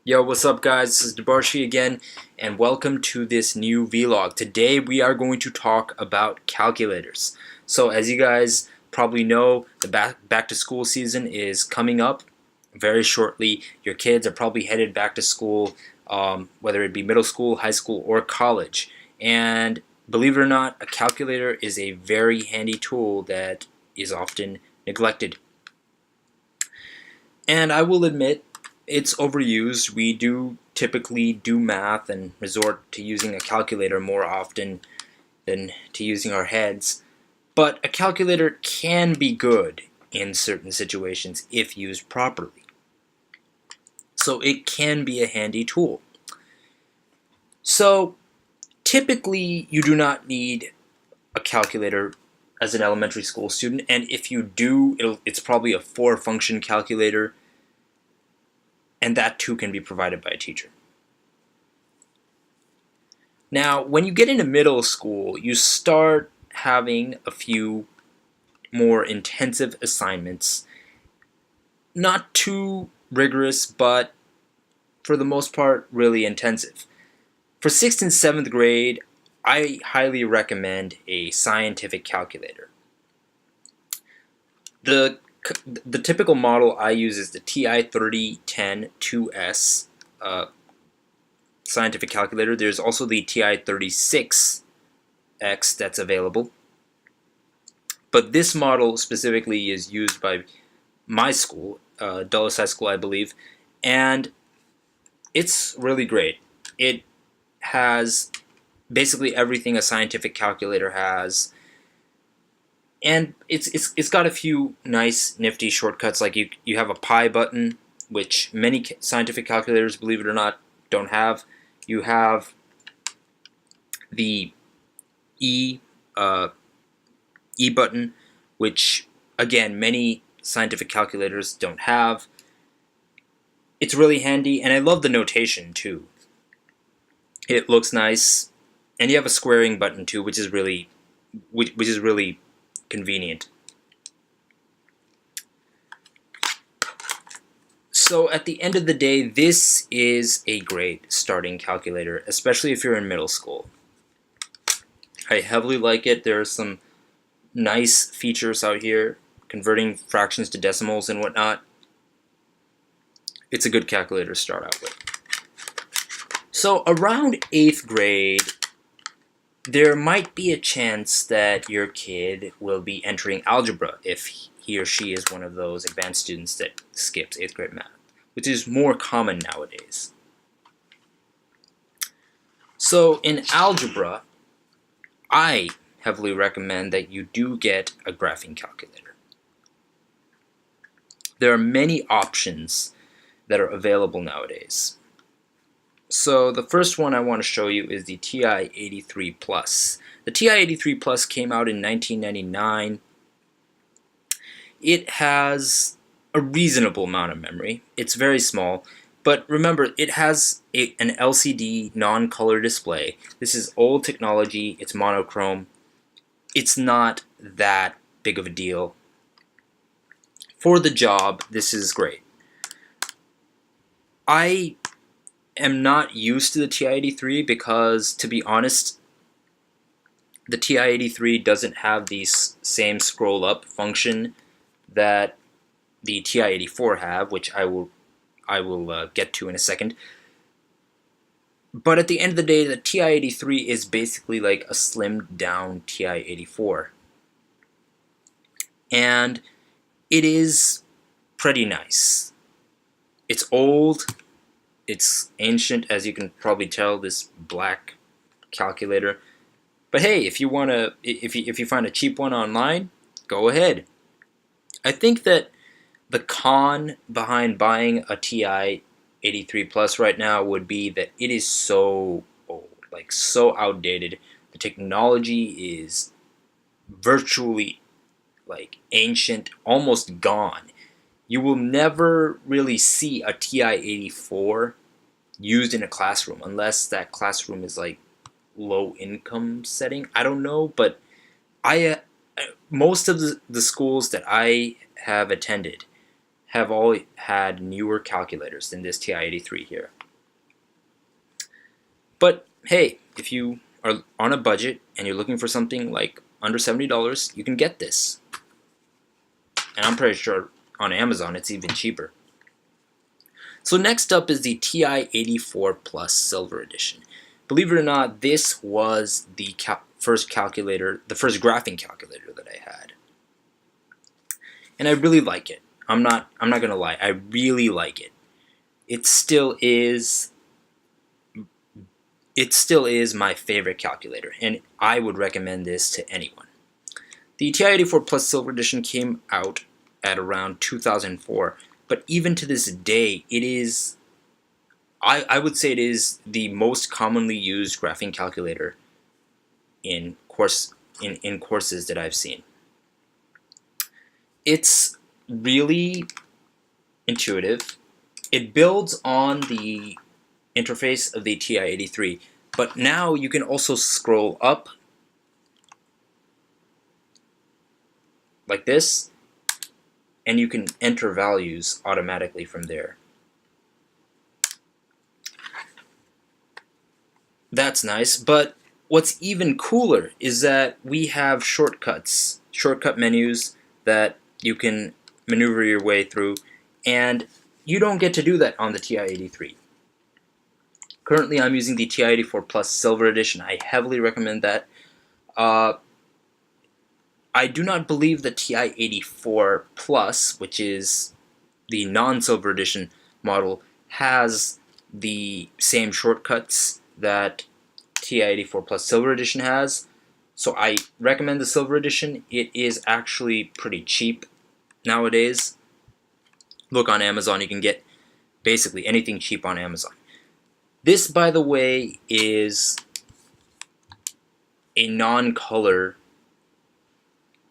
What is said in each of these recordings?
Yo, what's up guys? This is Debarshi again, and welcome to this new vlog. Today we are going to talk about calculators. So as you guys probably know, the back to school season is coming up very shortly. Your kids are probably headed back to school, whether it be middle school, high school, or college. And believe it or not, a calculator is a very handy tool that is often neglected. And I will admit, it's overused. We do typically do math and resort to using a calculator more often than to using our heads. But a calculator can be good in certain situations if used properly. So it can be a handy tool. So typically you do not need a calculator as an elementary school student, and if you do, it's probably a 4-function calculator, and that too can be provided by a teacher. Now, when you get into middle school, you start having a few more intensive assignments. Not too rigorous, but for the most part, really intensive. For 6th and 7th grade, I highly recommend a scientific calculator. The typical model I use is the TI-3010 2S scientific calculator. There's also the TI-36X that's available. But this model specifically is used by my school, Dulles High School, I believe, and it's really great. It has basically everything a scientific calculator has. And it's got a few nice nifty shortcuts, like you have a pi button, which many scientific calculators, believe it or not, don't have. You have the E button, which again many scientific calculators don't have. It's really handy, and I love the notation too. It looks nice, and you have a squaring button too, which is really convenient. So at the end of the day, this is a great starting calculator, especially if you're in middle school. I heavily like it. There are some nice features out here, converting fractions to decimals and whatnot. It's a good calculator to start out with. So around 8th grade, there might be a chance that your kid will be entering algebra if he or she is one of those advanced students that skips 8th grade math, which is more common nowadays. So in algebra, I heavily recommend that you do get a graphing calculator. There are many options that are available nowadays. So the first one I want to show you is the TI-83 Plus. The TI-83 Plus came out in 1999. It has a reasonable amount of memory. It's very small, but remember, it has an LCD non-color display. This is old technology. It's monochrome. It's not that big of a deal. For the job, this is great. I am not used to the TI-83 because, to be honest, the TI-83 doesn't have the same scroll up function that the TI-84 have, which I will get to in a second. But at the end of the day, the TI-83 is basically like a slimmed down TI-84, and it is pretty nice. It's old. It's ancient, as you can probably tell, this black calculator. But hey, if you find a cheap one online, go ahead. I think that the con behind buying a TI-83 Plus right now would be that it is so old, like so outdated. The technology is virtually like ancient, almost gone. You will never really see a TI-84 used in a classroom unless that classroom is like low income setting. I don't know, but most of the schools that I have attended have all had newer calculators than this TI-83 here. But hey, if you are on a budget and you're looking for something like under $70, you can get this. And I'm pretty sure on Amazon it's even cheaper. So next up is the TI-84 Plus Silver Edition. Believe it or not, this was the first graphing calculator that I had. And I really like it. I'm not gonna lie, I really like it. It still is my favorite calculator, and I would recommend this to anyone. The TI-84 Plus Silver Edition came out at around 2004, but even to this day, it is, I would say it is the most commonly used graphing calculator in courses that I've seen. It's really intuitive. It builds on the interface of the TI-83, but now you can also scroll up like this, and you can enter values automatically from there. That's nice, but what's even cooler is that we have shortcut menus that you can maneuver your way through, and you don't get to do that on the TI-83. Currently, I'm using the TI-84 Plus Silver Edition. I heavily recommend that. I do not believe the TI-84 Plus, which is the non-Silver Edition model, has the same shortcuts that TI-84 Plus Silver Edition has. So I recommend the Silver Edition. It is actually pretty cheap nowadays. Look on Amazon, you can get basically anything cheap on Amazon. This, by the way, is a non-color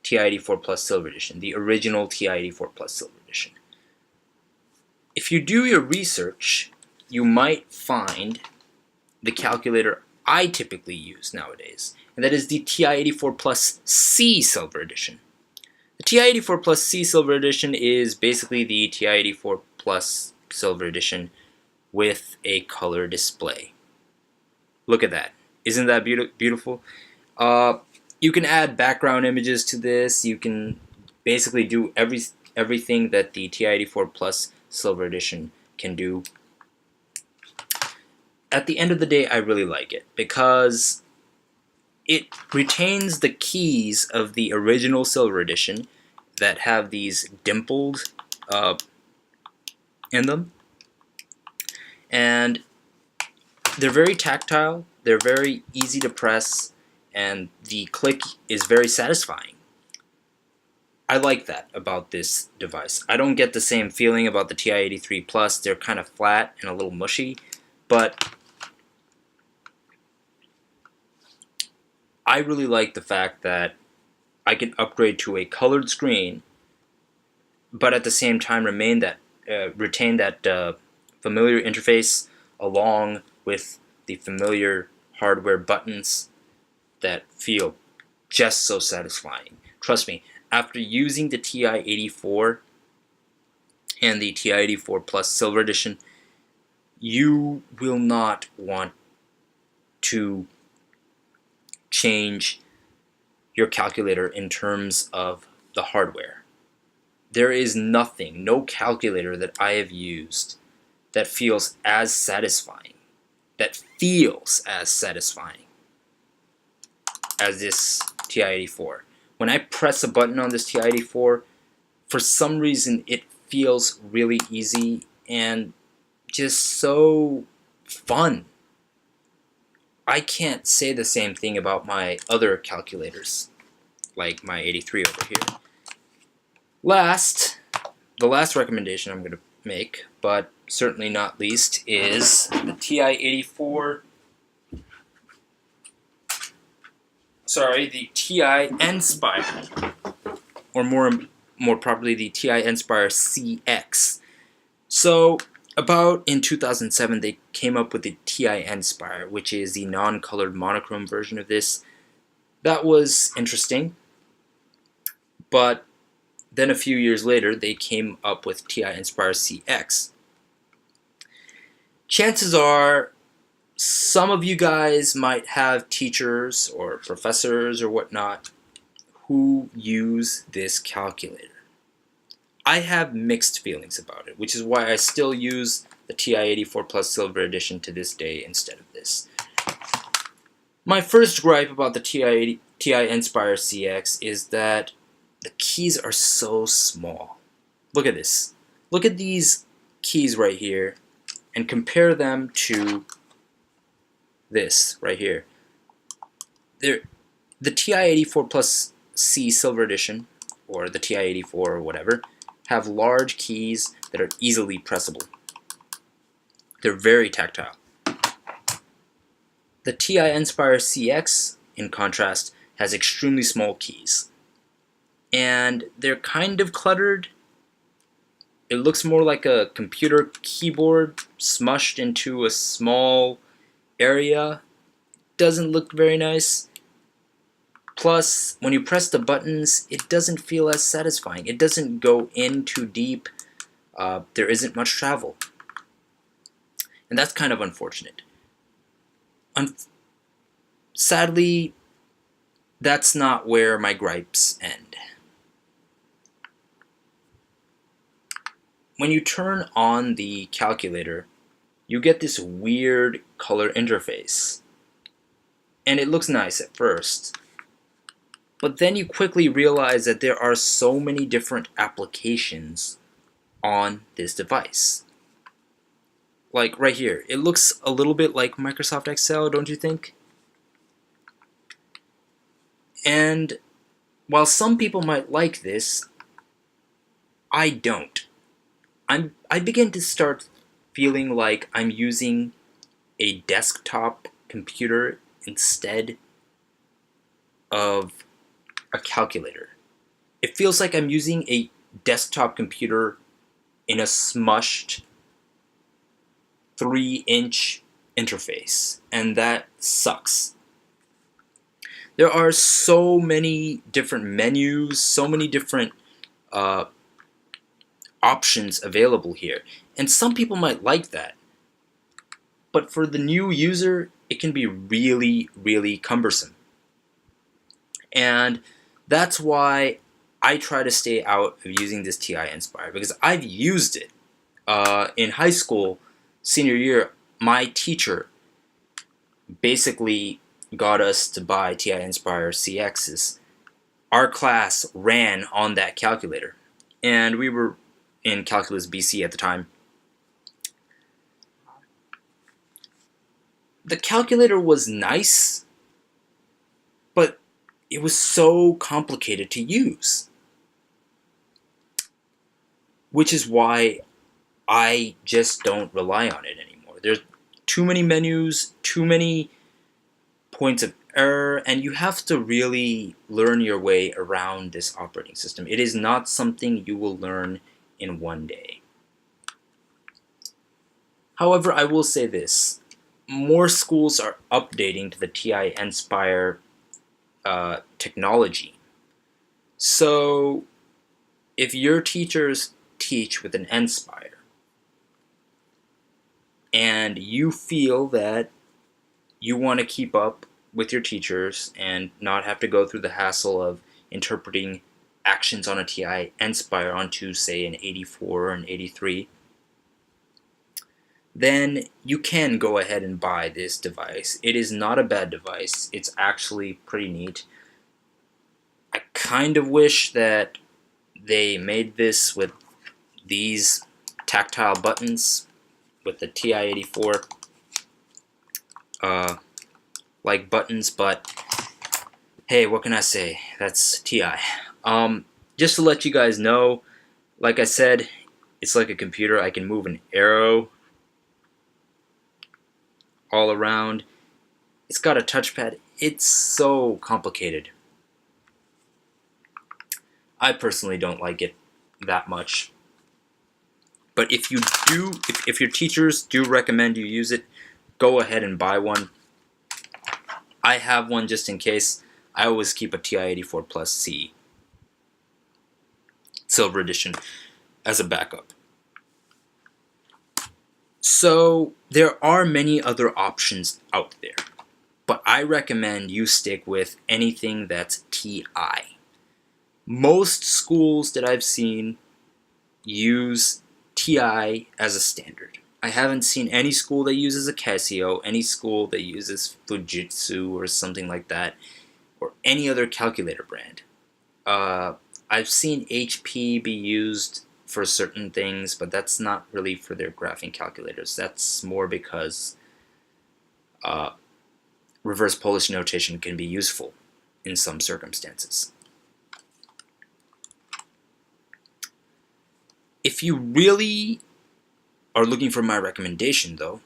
TI-84 Plus Silver Edition, the original TI-84 Plus Silver Edition. If you do your research, you might find the calculator I typically use nowadays, and that is the TI-84 Plus C Silver Edition. The TI-84 Plus C Silver Edition is basically the TI-84 Plus Silver Edition with a color display. Look at that. Isn't that beautiful? You can add background images to this. You can basically do everything that the TI-84 Plus Silver Edition can do. At the end of the day, I really like it because it retains the keys of the original Silver Edition that have these dimpled in them. And they're very tactile, they're very easy to press, and the click is very satisfying. I like that about this device. I don't get the same feeling about the TI-83 Plus. They're kind of flat and a little mushy, but I really like the fact that I can upgrade to a colored screen, but at the same time retain that familiar interface along with the familiar hardware buttons that feel just so satisfying. Trust me, after using the TI-84 and the TI-84 Plus Silver Edition, you will not want to change your calculator in terms of the hardware. There is nothing, no calculator that I have used that feels as satisfying, as this TI-84. When I press a button on this TI-84, for some reason it feels really easy and just so fun. I can't say the same thing about my other calculators, like my 83 over here. The last recommendation I'm going to make, but certainly not least, is the TI-84. The TI-NSPIRE, or more properly, the TI-NSPIRE CX. So, about in 2007, they came up with the TI-NSPIRE, which is the non-colored monochrome version of this. That was interesting, but then a few years later, they came up with TI-NSPIRE CX. Chances are Some of you guys might have teachers or professors or whatnot who use this calculator. I have mixed feelings about it, which is why I still use the TI-84 Plus Silver Edition to this day instead of this. My first gripe about the TI-NSPIRE CX is that the keys are so small. Look at this. Look at these keys right here and compare them to this right here. The TI-84 Plus C Silver Edition, or the TI-84 or whatever, have large keys that are easily pressable. They're very tactile. The TI-NSPIRE CX, in contrast, has extremely small keys. And they're kind of cluttered. It looks more like a computer keyboard smushed into a small area. Doesn't look very nice. Plus, when you press the buttons, it doesn't feel as satisfying. It doesn't go in too deep. There isn't much travel. And that's kind of unfortunate. Sadly, that's not where my gripes end. When you turn on the calculator, you get this weird color interface. And it looks nice at first. But then you quickly realize that there are so many different applications on this device. Like right here, it looks a little bit like Microsoft Excel, don't you think? And while some people might like this, I don't. I begin to start feeling like I'm using a desktop computer instead of a calculator. It feels like I'm using a desktop computer in a smushed 3-inch interface, and that sucks. There are so many different menus, so many different options available here, and some people might like that. But for the new user, it can be really, really cumbersome. And that's why I try to stay out of using this TI-NSPIRE, because I've used it. In high school, senior year, my teacher basically got us to buy TI-NSPIRE CXs. Our class ran on that calculator, and we were in Calculus BC at the time. The calculator was nice, but it was so complicated to use. Which is why I just don't rely on it anymore. There's too many menus, too many points of error, and you have to really learn your way around this operating system. It is not something you will learn in one day. However, I will say this. More schools are updating to the TI-NSPIRE technology. So if your teachers teach with an NSPIRE and you feel that you want to keep up with your teachers and not have to go through the hassle of interpreting actions on a TI-NSPIRE onto, say, an 84 or an 83, then you can go ahead and buy this device. It is not a bad device. It's actually pretty neat. I kind of wish that they made this with these tactile buttons with the TI-84 like buttons, but hey, what can I say? That's TI. Just to let you guys know, like I said, it's like a computer. I can move an arrow all around. It's got a touchpad. It's so complicated. I personally don't like it that much. But if you do, if your teachers do recommend you use it, go ahead and buy one. I have one just in case. I always keep a TI-84 Plus C Silver Edition as a backup. So there are many other options out there, but I recommend you stick with anything that's TI. Most schools that I've seen use TI as a standard. I haven't seen any school that uses a Casio, any school that uses Fujitsu or something like that, or any other calculator brand. I've seen HP be used for certain things, but that's not really for their graphing calculators. That's more because reverse Polish notation can be useful in some circumstances. If you really are looking for my recommendation, though,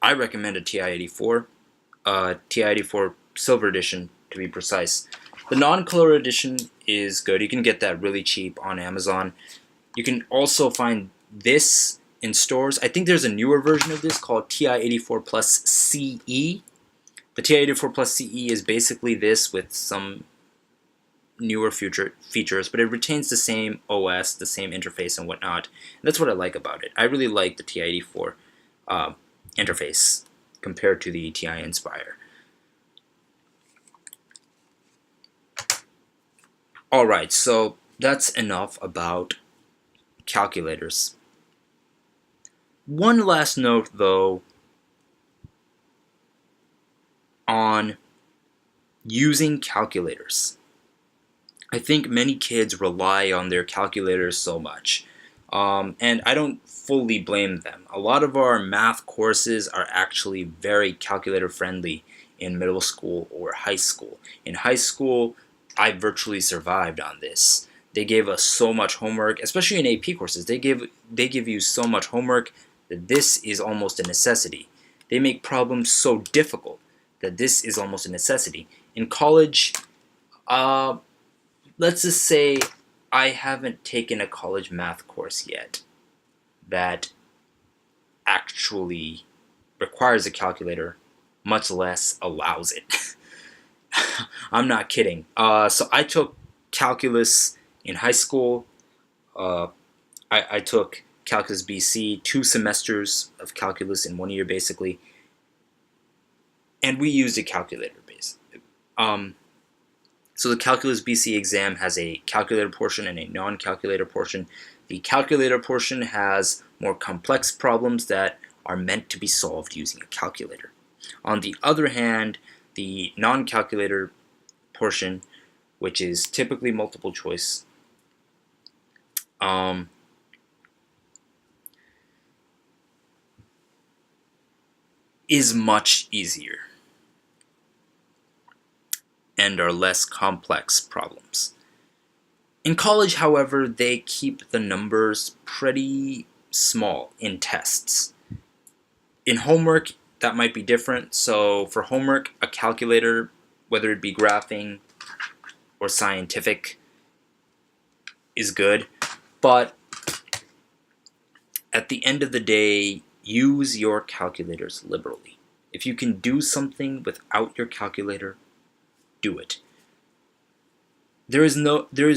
I recommend a TI-84, TI-84 Silver Edition to be precise. The non-color edition is good. You can get that really cheap on Amazon. You can also find this in stores. I think there's a newer version of this called TI-84 Plus CE. The TI-84 Plus CE is basically this with some newer features, but it retains the same OS, the same interface and whatnot. And that's what I like about it. I really like the TI-84 interface compared to the TI-NSPIRE. Alright, so that's enough about calculators. One last note, though, on using calculators. I think many kids rely on their calculators so much, and I don't fully blame them. A lot of our math courses are actually very calculator friendly in middle school or high school. In high school, I virtually survived on this. They gave us so much homework, especially in AP courses. They give you so much homework that this is almost a necessity. They make problems so difficult that this is almost a necessity. In college, let's just say I haven't taken a college math course yet that actually requires a calculator, much less allows it. I'm not kidding. So I took calculus in high school. I took calculus BC, 2 semesters of calculus in 1 year basically, and we used a calculator basically. So the calculus BC exam has a calculator portion and a non-calculator portion. The calculator portion has more complex problems that are meant to be solved using a calculator. On the other hand, the non-calculator portion, which is typically multiple choice, is much easier and are less complex problems. In college, however, they keep the numbers pretty small in tests. In homework, that might be different. So for homework, a calculator, whether it be graphing or scientific, is good. But at the end of the day, use your calculators liberally. If you can do something without your calculator, do it. There is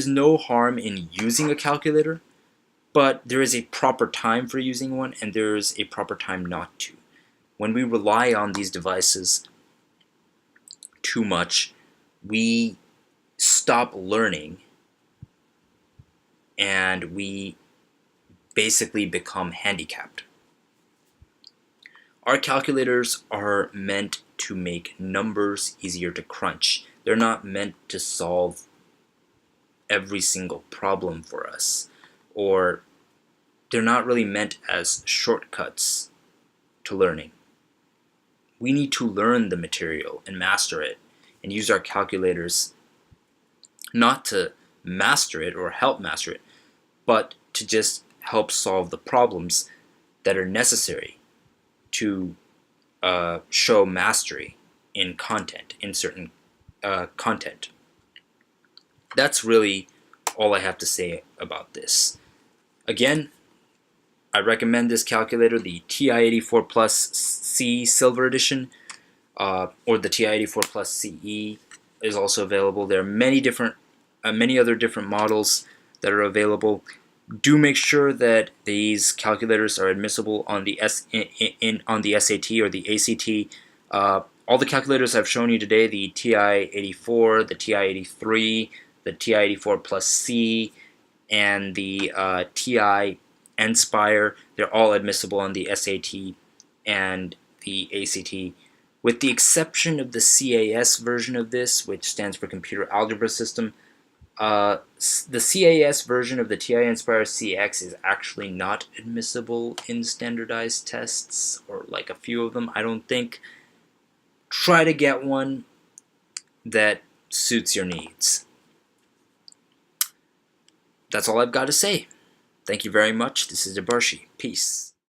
no harm in using a calculator, but there is a proper time for using one, and there is a proper time not to. When we rely on these devices too much, we stop learning, and we basically become handicapped. Our calculators are meant to make numbers easier to crunch. They're not meant to solve every single problem for us, or they're not really meant as shortcuts to learning. We need to learn the material and master it, and use our calculators not to master it or help master it, but to just help solve the problems that are necessary to show mastery in content, in certain content. That's really all I have to say about this. Again, I recommend this calculator, the TI-84 Plus C Silver Edition, or the TI-84 Plus CE is also available. There are many other different models that are available. Do make sure that these calculators are admissible on the on the SAT or the ACT. All the calculators I've shown you today, the TI-84, the TI-83, the TI-84 Plus C, and the TI-NSPIRE, they're all admissible on the SAT and the ACT, with the exception of the CAS version of this, which stands for Computer Algebra System. The CAS version of the TI-NSPIRE CX is actually not admissible in standardized tests, or like a few of them, I don't think. Try to get one that suits your needs. That's all I've got to say. Thank you very much. This is Debarshi. Peace.